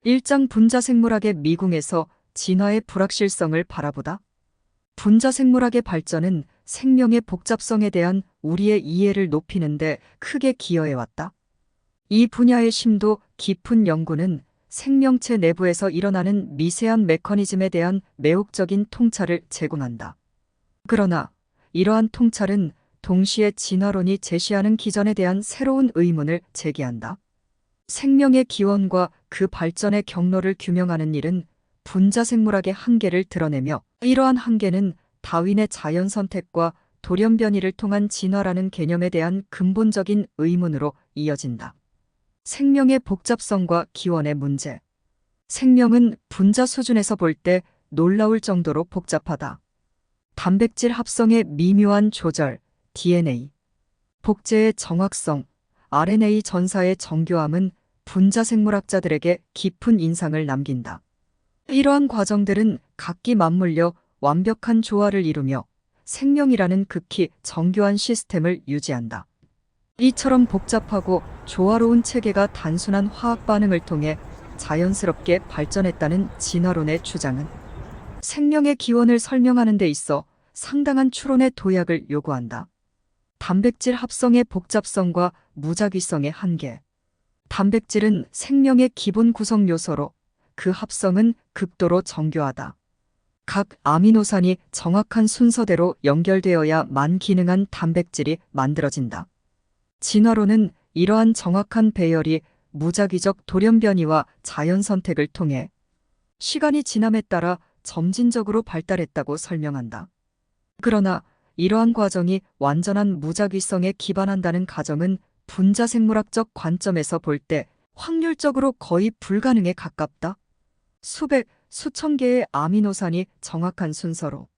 1장 분자생물학의 미궁에서 진화의 불확실성을 바라보다. 분자생물학의 발전은 생명의 복잡성에 대한 우리의 이해를 높이는 데 크게 기여해왔다. 이 분야의 심도 깊은 연구는 생명체 내부에서 일어나는 미세한 메커니즘에 대한 매혹적인 통찰을 제공한다. 그러나 이러한 통찰은 동시에 진화론이 제시하는 기전에 대한 새로운 의문을 제기한다. 생명의 기원과 그 발전의 경로를 규명하는 일은 분자생물학의 한계를 드러내며, 이러한 한계는 다윈의 자연선택과 돌연변이를 통한 진화라는 개념에 대한 근본적인 의문으로 이어진다. 생명의 복잡성과 기원의 문제. 생명은 분자 수준에서 볼 때 놀라울 정도로 복잡하다. 단백질 합성의 미묘한 조절, DNA, 복제의 정확성, RNA 전사의 정교함은 분자생물학자들에게 깊은 인상을 남긴다. 이러한 과정들은 각기 맞물려 완벽한 조화를 이루며 생명이라는 극히 정교한 시스템을 유지한다. 이처럼 복잡하고 조화로운 체계가 단순한 화학 반응을 통해 자연스럽게 발전했다는 진화론의 주장은 생명의 기원을 설명하는 데 있어 상당한 추론의 도약을 요구한다. 단백질 합성의 복잡성과 무작위성의 한계. 단백질은 생명의 기본 구성 요소로 그 합성은 극도로 정교하다. 각 아미노산이 정확한 순서대로 연결되어야만 기능한 단백질이 만들어진다. 진화론은 이러한 정확한 배열이 무작위적 돌연변이와 자연선택을 통해 시간이 지남에 따라 점진적으로 발달했다고 설명한다. 그러나 이러한 과정이 완전한 무작위성에 기반한다는 가정은 분자생물학적 관점에서 볼 때 확률적으로 거의 불가능에 가깝다. 수백, 수천 개의 아미노산이 정확한 순서로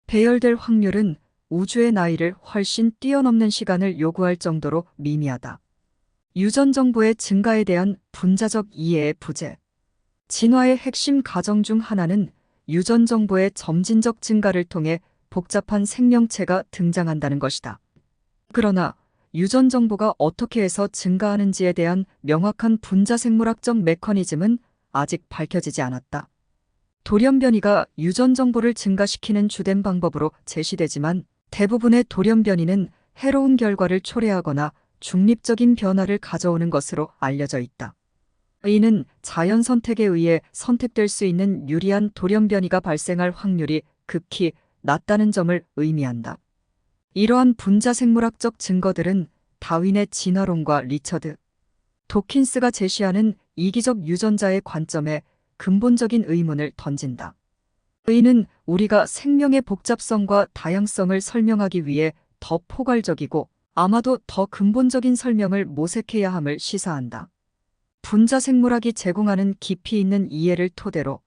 배열될 확률은 우주의 나이를 훨씬 뛰어넘는 시간을 요구할 정도로 미미하다. 유전 정보의 증가에 대한 분자적 이해의 부재. 진화의 핵심 가정 중 하나는 유전 정보의 점진적 증가를 통해 복잡한 생명체가 등장한다는 것이다. 그러나 유전 정보가 어떻게 해서 증가하는지에 대한 명확한 분자생물학적 메커니즘은 아직 밝혀지지 않았다. 돌연변이가 유전 정보를 증가시키는 주된 방법으로 제시되지만, 대부분의 돌연변이는 해로운 결과를 초래하거나 중립적인 변화를 가져오는 것으로 알려져 있다. 이는 자연 선택에 의해 선택될 수 있는 유리한 돌연변이가 발생할 확률이 극히 낮다는 점을 의미한다. 이러한 분자생물학적 증거들은 다윈의 진화론과 리처드 도킨스가 제시하는 이기적 유전자의 관점에 근본적인 의문을 던진다. 이는 우리가 생명의 복잡성과 다양성을 설명하기 위해 더 포괄적이고 아마도 더 근본적인 설명을 모색해야 함을 시사한다. 분자생물학이 제공하는 깊이 있는 이해를 토대로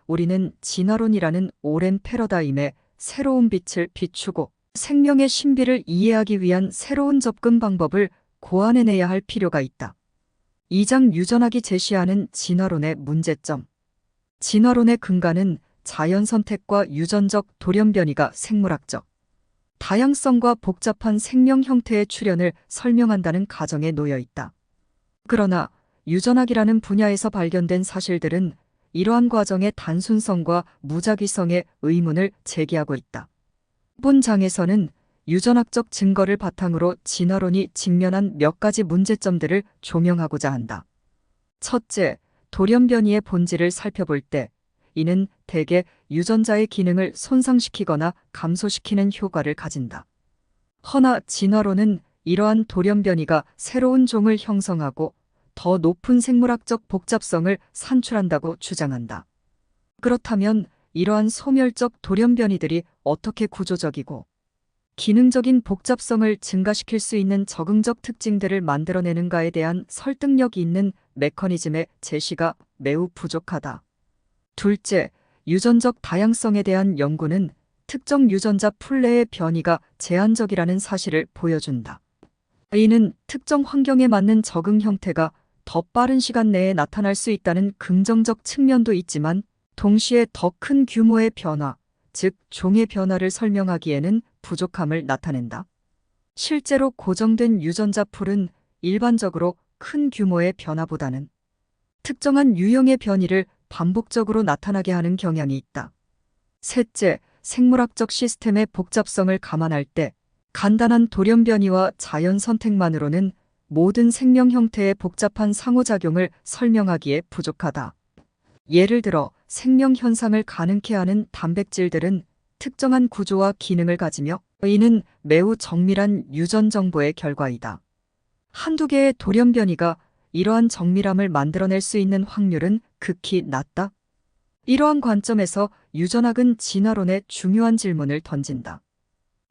우리는 진화론이라는 오랜 패러다임에 새로운 빛을 비추고 생명의 신비를 이해하기 위한 새로운 접근 방법을 고안해내야 할 필요가 있다. 2장 유전학이 제시하는 진화론의 문제점. 진화론의 근간은 자연선택과 유전적 돌연변이가 생물학적 다양성과 복잡한 생명 형태의 출현을 설명한다는 가정에 놓여 있다. 그러나 유전학이라는 분야에서 발견된 사실들은 이러한 과정의 단순성과 무작위성의 의문을 제기하고 있다. 본 장에서는 유전학적 증거를 바탕으로 진화론이 직면한 몇 가지 문제점들을 조명하고자 한다. 첫째, 돌연변이의 본질을 살펴볼 때 이는 대개 유전자의 기능을 손상시키거나 감소시키는 효과를 가진다. 허나 진화론은 이러한 돌연변이가 새로운 종을 형성하고 더 높은 생물학적 복잡성을 산출한다고 주장한다. 그렇다면 이러한 소멸적 돌연변이들이 어떻게 구조적이고 기능적인 복잡성을 증가시킬 수 있는 적응적 특징들을 만들어내는가에 대한 설득력 있는 메커니즘의 제시가 매우 부족하다. 둘째, 유전적 다양성에 대한 연구는 특정 유전자 풀 내의 변이가 제한적이라는 사실을 보여준다. 이는 특정 환경에 맞는 적응 형태가 더 빠른 시간 내에 나타날 수 있다는 긍정적 측면도 있지만, 동시에 더 큰 규모의 변화, 즉 종의 변화를 설명하기에는 부족함을 나타낸다. 실제로 고정된 유전자 풀은 일반적으로 큰 규모의 변화보다는 특정한 유형의 변이를 반복적으로 나타나게 하는 경향이 있다. 셋째, 생물학적 시스템의 복잡성을 감안할 때 간단한 돌연 변이와 자연 선택만으로는 모든 생명 형태의 복잡한 상호작용을 설명하기에 부족하다. 예를 들어 생명 현상을 가능케 하는 단백질들은 특정한 구조와 기능을 가지며 이는 매우 정밀한 유전 정보의 결과이다. 한두 개의 돌연 변이가 이러한 정밀함을 만들어낼 수 있는 확률은 극히 낮다. 이러한 관점에서 유전학은 진화론에 중요한 질문을 던진다.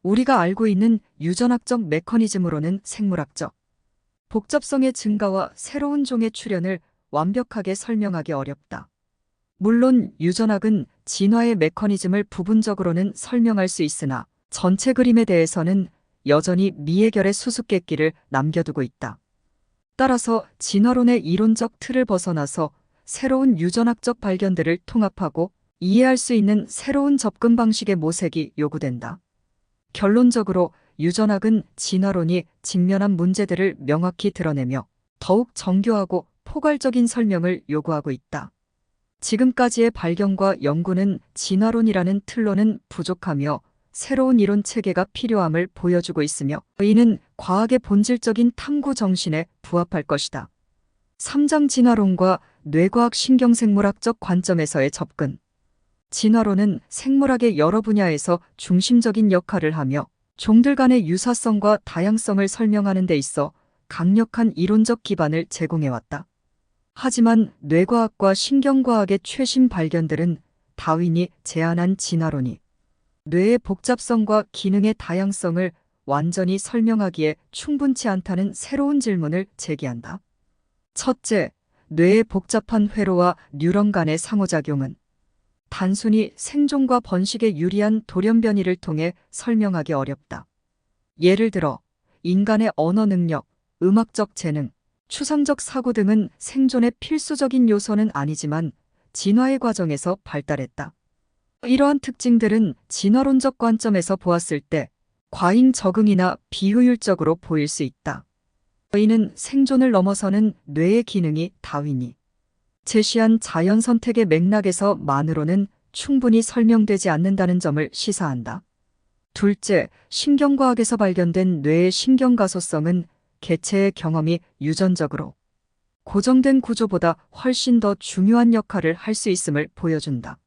우리가 알고 있는 유전학적 메커니즘으로는 생물학적 복잡성의 증가와 새로운 종의 출현을 완벽하게 설명하기 어렵다. 물론 유전학은 진화의 메커니즘을 부분적으로는 설명할 수 있으나 전체 그림에 대해서는 여전히 미해결의 수수께끼를 남겨두고 있다. 따라서 진화론의 이론적 틀을 벗어나서 새로운 유전학적 발견들을 통합하고 이해할 수 있는 새로운 접근 방식의 모색이 요구된다. 결론적으로 유전학은 진화론이 직면한 문제들을 명확히 드러내며 더욱 정교하고 포괄적인 설명을 요구하고 있다. 지금까지의 발견과 연구는 진화론이라는 틀로는 부족하며 새로운 이론 체계가 필요함을 보여주고 있으며 이는 과학의 본질적인 탐구 정신에 부합할 것이다. 3장 진화론과 뇌과학 신경생물학적 관점에서의 접근. 진화론은 생물학의 여러 분야에서 중심적인 역할을 하며 종들 간의 유사성과 다양성을 설명하는 데 있어 강력한 이론적 기반을 제공해왔다. 하지만 뇌과학과 신경과학의 최신 발견들은 다윈이 제안한 진화론이 뇌의 복잡성과 기능의 다양성을 완전히 설명하기에 충분치 않다는 새로운 질문을 제기한다. 첫째, 뇌의 복잡한 회로와 뉴런 간의 상호작용은 단순히 생존과 번식에 유리한 돌연 변이를 통해 설명하기 어렵다. 예를 들어 인간의 언어 능력, 음악적 재능, 추상적 사고 등은 생존의 필수적인 요소는 아니지만 진화의 과정에서 발달했다. 이러한 특징들은 진화론적 관점에서 보았을 때 과잉 적응이나 비효율적으로 보일 수 있다. 이는 생존을 넘어서는 뇌의 기능이 다윈이 제시한 자연 선택의 맥락에서만으로는 충분히 설명되지 않는다는 점을 시사한다. 둘째, 신경과학에서 발견된 뇌의 신경가소성은 개체의 경험이 유전적으로 고정된 구조보다 훨씬 더 중요한 역할을 할 수 있음을 보여준다.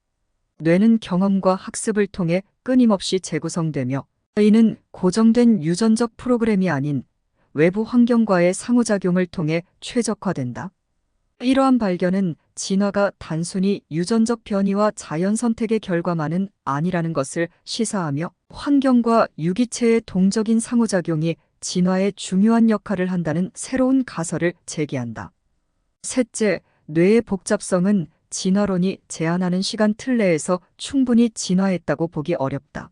뇌는 경험과 학습을 통해 끊임없이 재구성되며 이는 고정된 유전적 프로그램이 아닌 외부 환경과의 상호작용을 통해 최적화된다. 이러한 발견은 진화가 단순히 유전적 변이와 자연 선택의 결과만은 아니라는 것을 시사하며 환경과 유기체의 동적인 상호작용이 진화에 중요한 역할을 한다는 새로운 가설을 제기한다. 셋째, 뇌의 복잡성은 진화론이 제안하는 시간 틀 내에서 충분히 진화했다고 보기 어렵다.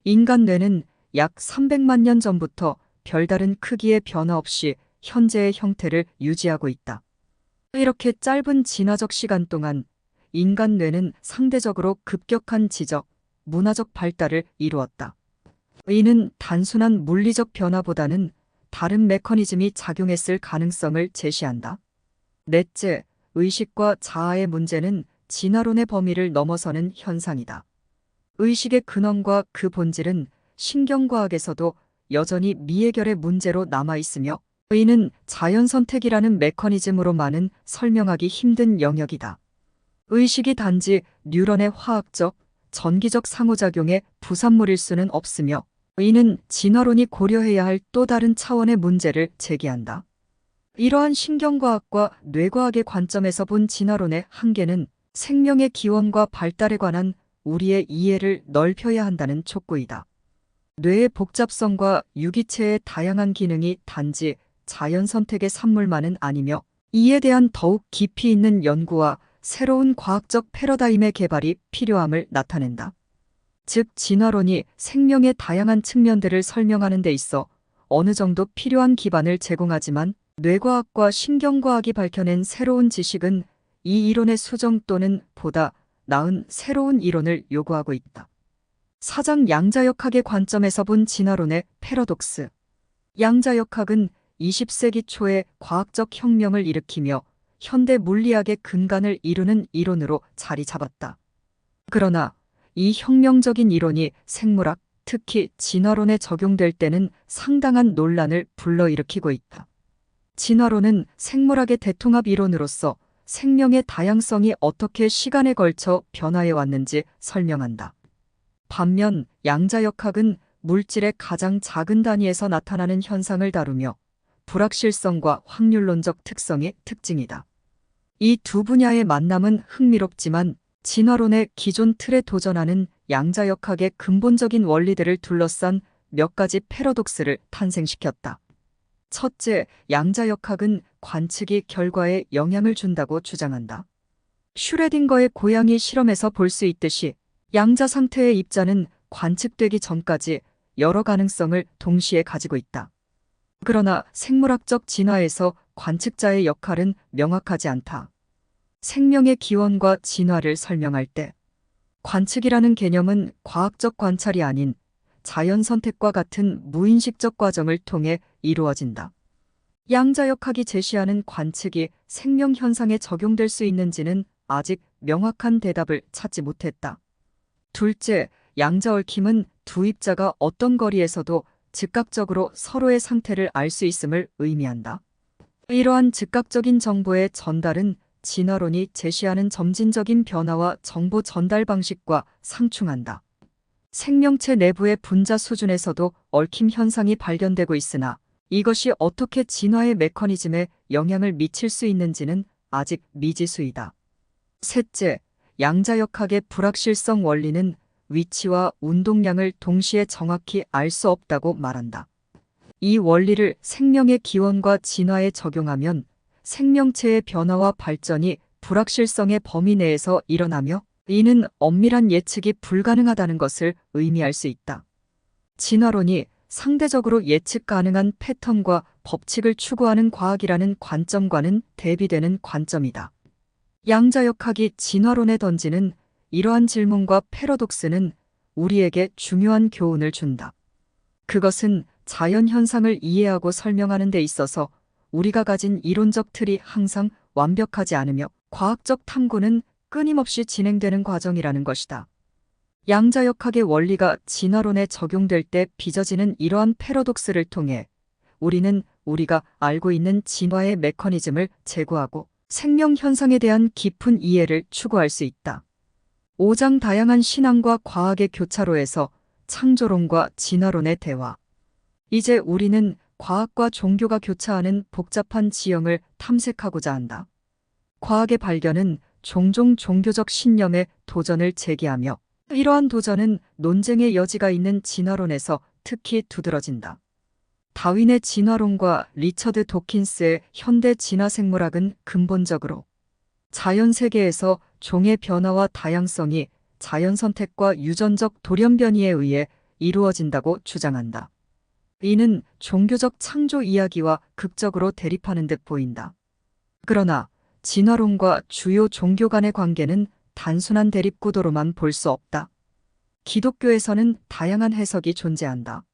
인간 뇌는 약 300만 년 전부터 별다른 크기의 변화 없이 현재의 형태를 유지하고 있다. 이렇게 짧은 진화적 시간 동안 인간 뇌는 상대적으로 급격한 지적, 문화적 발달을 이루었다. 이는 단순한 물리적 변화보다는 다른 메커니즘이 작용했을 가능성을 제시한다. 넷째, 의식과 자아의 문제는 진화론의 범위를 넘어서는 현상이다. 의식의 근원과 그 본질은 신경과학에서도 여전히 미해결의 문제로 남아있으며 이는 자연 선택이라는 메커니즘으로만은 설명하기 힘든 영역이다. 의식이 단지 뉴런의 화학적, 전기적 상호작용의 부산물일 수는 없으며 이는 진화론이 고려해야 할 또 다른 차원의 문제를 제기한다. 이러한 신경과학과 뇌과학의 관점에서 본 진화론의 한계는 생명의 기원과 발달에 관한 우리의 이해를 넓혀야 한다는 촉구이다. 뇌의 복잡성과 유기체의 다양한 기능이 단지 자연 선택의 산물만은 아니며 이에 대한 더욱 깊이 있는 연구와 새로운 과학적 패러다임의 개발이 필요함을 나타낸다. 즉, 진화론이 생명의 다양한 측면들을 설명하는 데 있어 어느 정도 필요한 기반을 제공하지만 뇌과학과 신경과학이 밝혀낸 새로운 지식은 이 이론의 수정 또는 보다 나은 새로운 이론을 요구하고 있다. 사장 양자역학의 관점에서 본 진화론의 패러독스. 양자역학은 20세기 초에 과학적 혁명을 일으키며 현대 물리학의 근간을 이루는 이론으로 자리 잡았다. 그러나 이 혁명적인 이론이 생물학, 특히 진화론에 적용될 때는 상당한 논란을 불러일으키고 있다. 진화론은 생물학의 대통합 이론으로서 생명의 다양성이 어떻게 시간에 걸쳐 변화해 왔는지 설명한다. 반면 양자역학은 물질의 가장 작은 단위에서 나타나는 현상을 다루며 불확실성과 확률론적 특성이 특징이다. 이 두 분야의 만남은 흥미롭지만 진화론의 기존 틀에 도전하는 양자역학의 근본적인 원리들을 둘러싼 몇 가지 패러독스를 탄생시켰다. 첫째, 양자역학은 관측이 결과에 영향을 준다고 주장한다. 슈레딩거의 고양이 실험에서 볼 수 있듯이 양자 상태의 입자는 관측되기 전까지 여러 가능성을 동시에 가지고 있다. 그러나 생물학적 진화에서 관측자의 역할은 명확하지 않다. 생명의 기원과 진화를 설명할 때 관측이라는 개념은 과학적 관찰이 아닌 자연 선택과 같은 무인식적 과정을 통해 이루어진다. 양자역학이 제시하는 관측이 생명 현상에 적용될 수 있는지는 아직 명확한 대답을 찾지 못했다. 둘째, 양자얽힘은 두 입자가 어떤 거리에서도 즉각적으로 서로의 상태를 알 수 있음을 의미한다. 이러한 즉각적인 정보의 전달은 진화론이 제시하는 점진적인 변화와 정보 전달 방식과 상충한다. 생명체 내부의 분자 수준에서도 얽힘 현상이 발견되고 있으나 이것이 어떻게 진화의 메커니즘에 영향을 미칠 수 있는지는 아직 미지수이다. 셋째, 양자역학의 불확실성 원리는 위치와 운동량을 동시에 정확히 알 수 없다고 말한다. 이 원리를 생명의 기원과 진화에 적용하면 생명체의 변화와 발전이 불확실성의 범위 내에서 일어나며 이는 엄밀한 예측이 불가능하다는 것을 의미할 수 있다. 진화론이 상대적으로 예측 가능한 패턴과 법칙을 추구하는 과학이라는 관점과는 대비되는 관점이다. 양자역학이 진화론에 던지는 이러한 질문과 패러독스는 우리에게 중요한 교훈을 준다. 그것은 자연 현상을 이해하고 설명하는 데 있어서 우리가 가진 이론적 틀이 항상 완벽하지 않으며 과학적 탐구는 끊임없이 진행되는 과정이라는 것이다. 양자역학의 원리가 진화론에 적용될 때 빚어지는 이러한 패러독스를 통해 우리는 우리가 알고 있는 진화의 메커니즘을 제고하고 생명 현상에 대한 깊은 이해를 추구할 수 있다. 5장 다양한 신앙과 과학의 교차로에서 창조론과 진화론의 대화. 이제 우리는 과학과 종교가 교차하는 복잡한 지형을 탐색하고자 한다. 과학의 발견은 종종 종교적 신념에 도전을 제기하며 이러한 도전은 논쟁의 여지가 있는 진화론에서 특히 두드러진다. 다윈의 진화론과 리처드 도킨스의 현대 진화생물학은 근본적으로 자연 세계에서 종의 변화와 다양성이 자연 선택과 유전적 돌연변이에 의해 이루어진다고 주장한다. 이는 종교적 창조 이야기와 극적으로 대립하는 듯 보인다. 그러나 진화론과 주요 종교 간의 관계는 단순한 대립 구도로만 볼 수 없다. 기독교에서는 다양한 해석이 존재한다.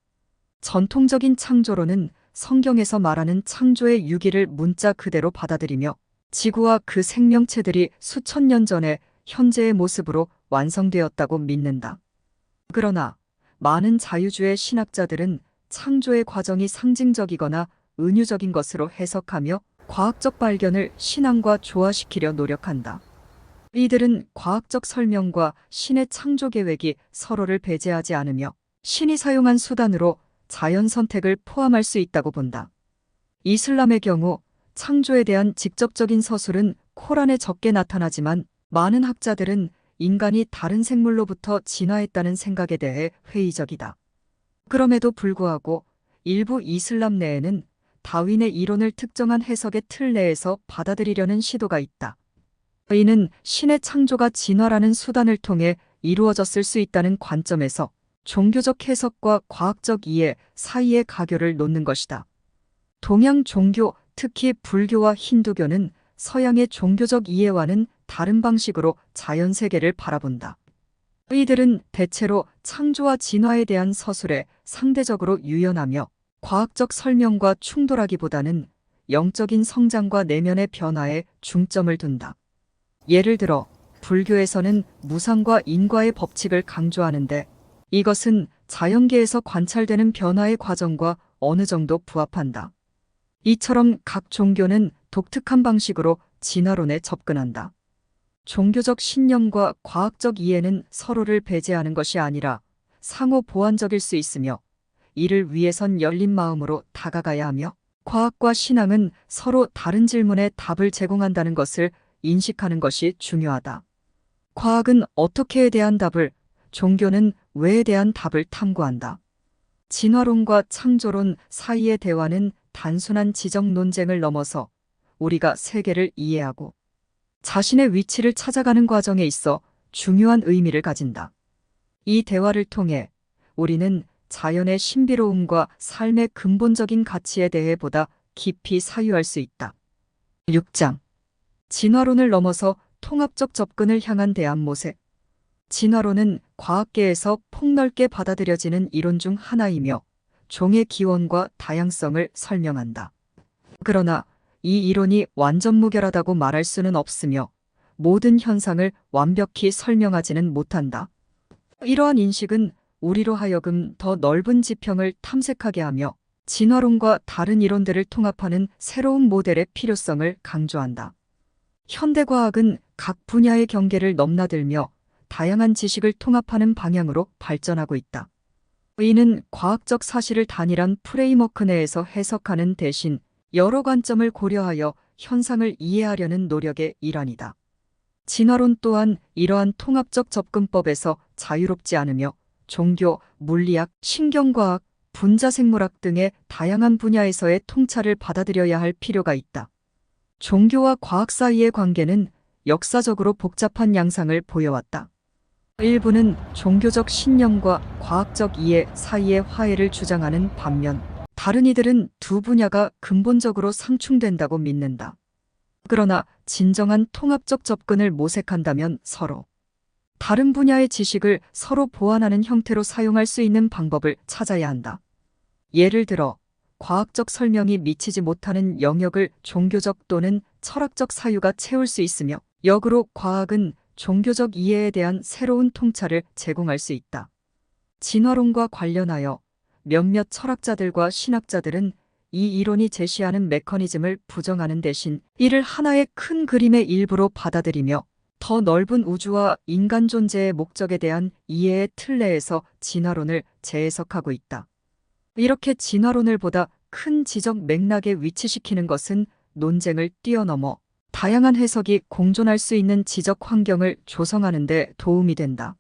전통적인 창조론은 성경에서 말하는 창조의 유기를 문자 그대로 받아들이며 지구와 그 생명체들이 수천 년 전에 현재의 모습으로 완성되었다고 믿는다. 그러나 많은 자유주의 신학자들은 창조의 과정이 상징적이거나 은유적인 것으로 해석하며 과학적 발견을 신앙과 조화시키려 노력한다. 이들은 과학적 설명과 신의 창조 계획이 서로를 배제하지 않으며 신이 사용한 수단으로 자연 선택을 포함할 수 있다고 본다. 이슬람의 경우 창조에 대한 직접적인 서술은 코란에 적게 나타나지만 많은 학자들은 인간이 다른 생물로부터 진화했다는 생각에 대해 회의적이다. 그럼에도 불구하고 일부 이슬람 내에는 다윈의 이론을 특정한 해석의 틀 내에서 받아들이려는 시도가 있다. 이는 신의 창조가 진화라는 수단을 통해 이루어졌을 수 있다는 관점에서 종교적 해석과 과학적 이해 사이의 가교를 놓는 것이다. 동양 종교, 특히 불교와 힌두교는 서양의 종교적 이해와는 다른 방식으로 자연 세계를 바라본다. 이들은 대체로 창조와 진화에 대한 서술에 상대적으로 유연하며 과학적 설명과 충돌하기보다는 영적인 성장과 내면의 변화에 중점을 둔다. 예를 들어 불교에서는 무상과 인과의 법칙을 강조하는데 이것은 자연계에서 관찰되는 변화의 과정과 어느 정도 부합한다. 이처럼 각 종교는 독특한 방식으로 진화론에 접근한다. 종교적 신념과 과학적 이해는 서로를 배제하는 것이 아니라 상호 보완적일 수 있으며 이를 위해선 열린 마음으로 다가가야 하며 과학과 신앙은 서로 다른 질문에 답을 제공한다는 것을 인식하는 것이 중요하다. 과학은 어떻게에 대한 답을, 종교는 왜에 대한 답을 탐구한다. 진화론과 창조론 사이의 대화는 단순한 지적 논쟁을 넘어서 우리가 세계를 이해하고 자신의 위치를 찾아가는 과정에 있어 중요한 의미를 가진다. 이 대화를 통해 우리는 자연의 신비로움과 삶의 근본적인 가치에 대해 보다 깊이 사유할 수 있다. 6장. 진화론을 넘어서 통합적 접근을 향한 대안 모색. 진화론은 과학계에서 폭넓게 받아들여지는 이론 중 하나이며 종의 기원과 다양성을 설명한다. 그러나 이 이론이 완전 무결하다고 말할 수는 없으며 모든 현상을 완벽히 설명하지는 못한다. 이러한 인식은 우리로 하여금 더 넓은 지평을 탐색하게 하며 진화론과 다른 이론들을 통합하는 새로운 모델의 필요성을 강조한다. 현대과학은 각 분야의 경계를 넘나들며 다양한 지식을 통합하는 방향으로 발전하고 있다. 이는 과학적 사실을 단일한 프레임워크 내에서 해석하는 대신 여러 관점을 고려하여 현상을 이해하려는 노력의 일환이다. 진화론 또한 이러한 통합적 접근법에서 자유롭지 않으며 종교, 물리학, 신경과학, 분자생물학 등의 다양한 분야에서의 통찰을 받아들여야 할 필요가 있다. 종교와 과학 사이의 관계는 역사적으로 복잡한 양상을 보여왔다. 일부는 종교적 신념과 과학적 이해 사이의 화해를 주장하는 반면 다른 이들은 두 분야가 근본적으로 상충된다고 믿는다. 그러나 진정한 통합적 접근을 모색한다면 서로 다른 분야의 지식을 서로 보완하는 형태로 사용할 수 있는 방법을 찾아야 한다. 예를 들어 과학적 설명이 미치지 못하는 영역을 종교적 또는 철학적 사유가 채울 수 있으며 역으로 과학은 종교적 이해에 대한 새로운 통찰을 제공할 수 있다. 진화론과 관련하여 몇몇 철학자들과 신학자들은 이 이론이 제시하는 메커니즘을 부정하는 대신 이를 하나의 큰 그림의 일부로 받아들이며 더 넓은 우주와 인간 존재의 목적에 대한 이해의 틀 내에서 진화론을 재해석하고 있다. 이렇게 진화론을 보다 큰 지적 맥락에 위치시키는 것은 논쟁을 뛰어넘어 다양한 해석이 공존할 수 있는 지적 환경을 조성하는 데 도움이 된다.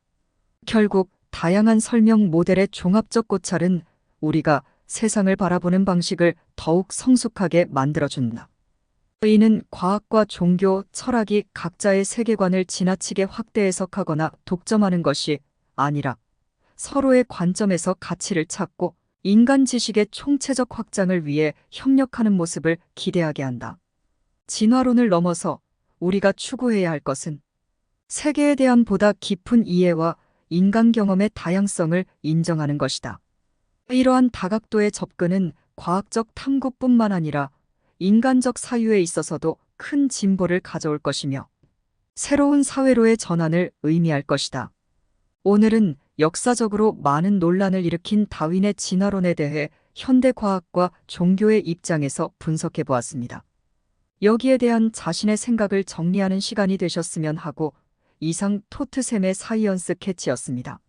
결국 다양한 설명 모델의 종합적 고찰은 우리가 세상을 바라보는 방식을 더욱 성숙하게 만들어준다. 이는 과학과 종교, 철학이 각자의 세계관을 지나치게 확대 해석하거나 독점하는 것이 아니라 서로의 관점에서 가치를 찾고 인간 지식의 총체적 확장을 위해 협력하는 모습을 기대하게 한다. 진화론을 넘어서 우리가 추구해야 할 것은 세계에 대한 보다 깊은 이해와 인간 경험의 다양성을 인정하는 것이다. 이러한 다각도의 접근은 과학적 탐구뿐만 아니라 인간적 사유에 있어서도 큰 진보를 가져올 것이며 새로운 사회로의 전환을 의미할 것이다. 오늘은 역사적으로 많은 논란을 일으킨 다윈의 진화론에 대해 현대 과학과 종교의 입장에서 분석해 보았습니다. 여기에 대한 자신의 생각을 정리하는 시간이 되셨으면 하고 이상 토트샘의 사이언스 캐치였습니다.